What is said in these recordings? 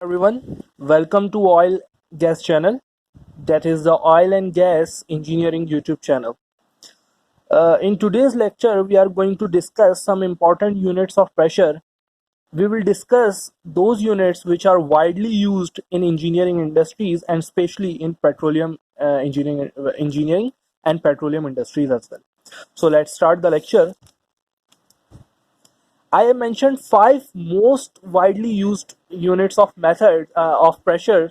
Everyone, welcome to Oil Gas Channel. That is the Oil and Gas Engineering YouTube channel. In today's lecture, we are going to discuss some important units of pressure. We will discuss those units which are widely used in engineering industries and especially in petroleum engineering and petroleum industries as well. So let's start the lecture. I have mentioned five most widely used units of method of pressure.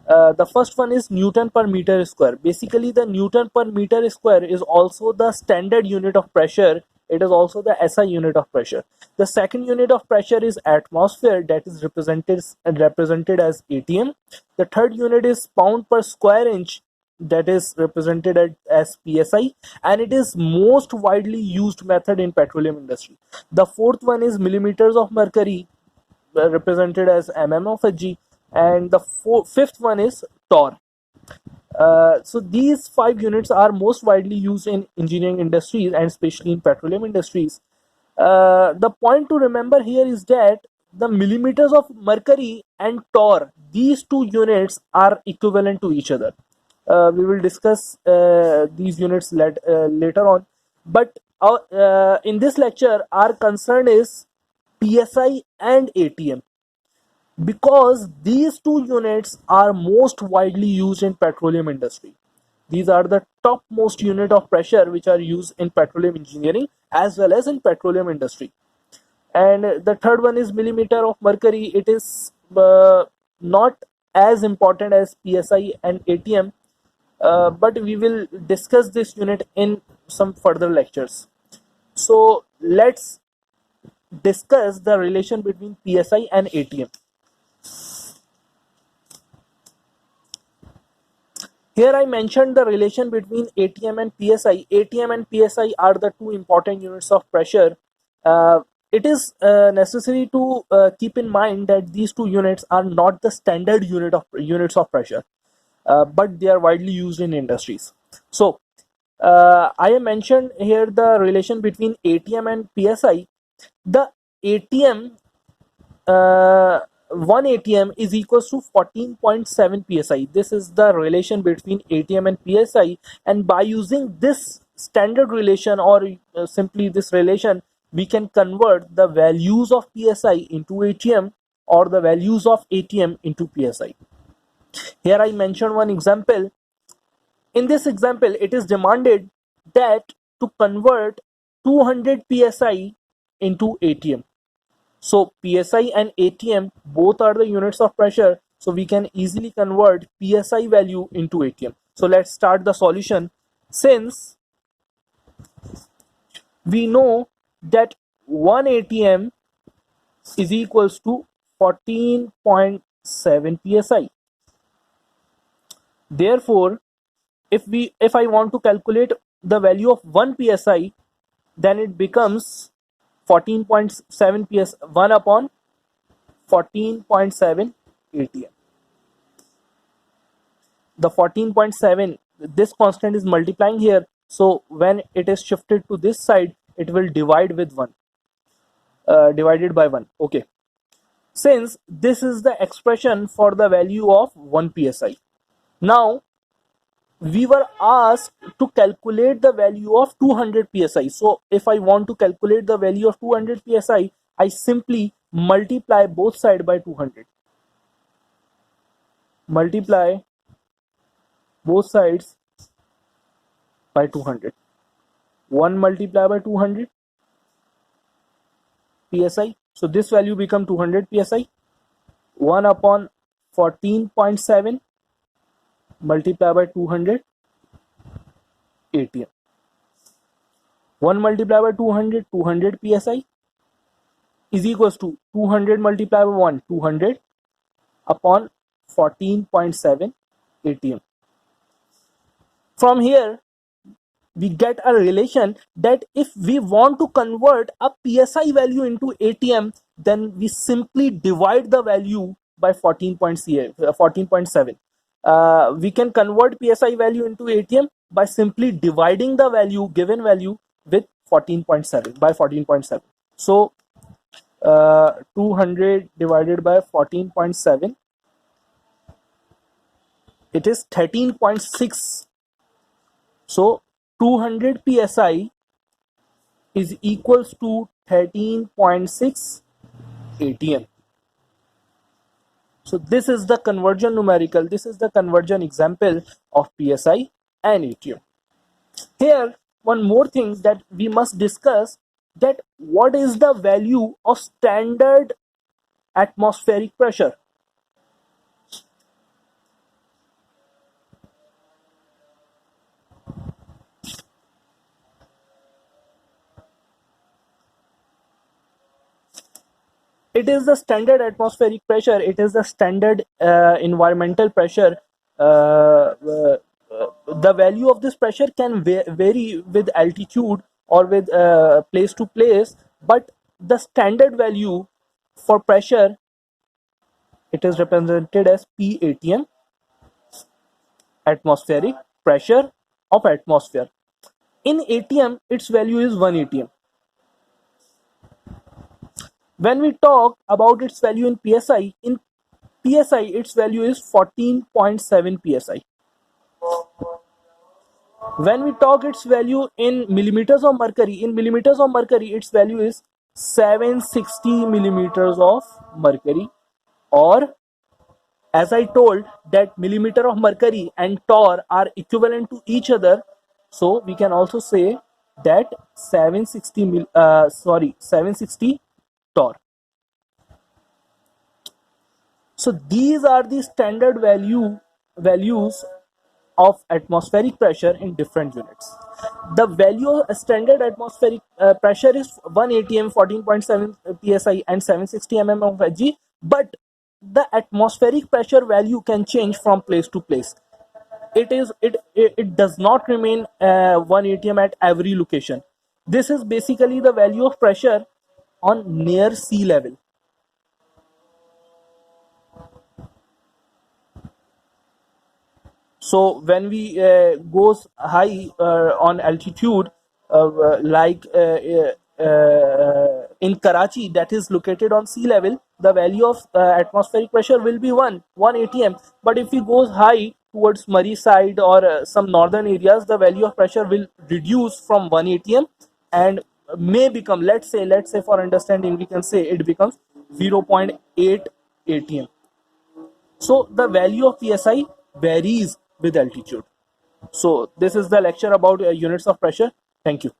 The first one is Newton per meter square. Basically, the Newton per meter square is also the standard unit of pressure. It is also the SI unit of pressure. The second unit of pressure is atmosphere, that is represented as ATM. The third unit is pound per square inch, that is represented as PSI, and it is most widely used method in petroleum industry. The fourth one is millimeters of mercury, represented as mm of Hg, and the fifth one is torr. So these five units are most widely used in engineering industries and especially in petroleum industries. The point to remember here is that the millimeters of mercury and torr, these two units are equivalent to each other. We will discuss these units later on, but in this lecture our concern is PSI and ATM, because these two units are most widely used in petroleum industry. These are the topmost unit of pressure which are used in petroleum engineering as well as in petroleum industry. And the third one is millimeter of mercury. It is not as important as PSI and ATM, but we will discuss this unit in some further lectures. So let's discuss the relation between PSI and ATM. Here I mentioned the relation between ATM and PSI. ATM and PSI are the two important units of pressure. It is necessary to keep in mind that these two units are not the standard units of pressure, but they are widely used in industries. So I have mentioned here the relation between ATM and PSI. The ATM, one ATM is equals to 14.7 psi. This is the relation between ATM and PSI, and by using this standard relation, or simply this relation, we can convert the values of PSI into ATM or the values of ATM into PSI. Here I mentioned one example. In this example, it is demanded that to convert 200 psi into ATM. So PSI and ATM both are the units of pressure, so we can easily convert PSI value into ATM. So let's start the solution. Since we know that 1 ATM is equals to 14.7 psi, therefore if I want to calculate the value of 1 psi, then it becomes 14.7 ps 1 upon 14.7 ATM. The 14.7, this constant is multiplying here, so when it is shifted to this side, it will divide with 1, divided by 1. Okay, since this is the expression for the value of 1 psi, now we were asked to calculate the value of 200 psi. So if I want to calculate the value of 200 psi, I simply multiply both sides by 200. Multiply both sides by 200. 1 multiplied by 200 psi. So this value become 200 psi. 1 upon 14.7 multiplied by 200 ATM. 1 multiplied by 200, 200 psi is equals to 200 multiplied by 1, 200 upon 14.7 ATM. From here, we get a relation that if we want to convert a PSI value into ATM, then we simply divide the value by 14.7. We can convert PSI value into ATM by simply dividing the given value with 14.7 by 14.7. So 200 divided by 14.7, it is 13.6. So 200 psi is equals to 13.6 atm. So this is the conversion numerical, this is the conversion example of psi and atm. Here, one more thing that we must discuss, that what is the value of standard atmospheric pressure. It is the standard atmospheric pressure, it is the standard environmental pressure. The value of this pressure can vary with altitude or with place to place, but the standard value for pressure, it is represented as PATM, atmospheric pressure of atmosphere. In ATM, its value is 1 atm. When we talk about its value in PSI its value is 14.7 PSI. When we talk its value in millimeters of mercury, its value is 760 millimeters of mercury. Or, as I told, that millimeter of mercury and torr are equivalent to each other, so we can also say that 760 torr. So these are the standard values of atmospheric pressure in different units. The value of standard atmospheric pressure is 1 atm, 14.7 psi, and 760 mm of Hg. But the atmospheric pressure value can change from place to place. It does not remain 1 atm at every location. This is basically the value of pressure on near sea level. So when we goes high on altitude, like in Karachi, that is located on sea level, the value of atmospheric pressure will be 1 atm. But if we goes high towards Murray side or some northern areas, the value of pressure will reduce from 1 atm and may become, let's say for understanding, we can say it becomes 0.8 atm. So the value of psi varies with altitude. So this is the lecture about units of pressure. Thank you.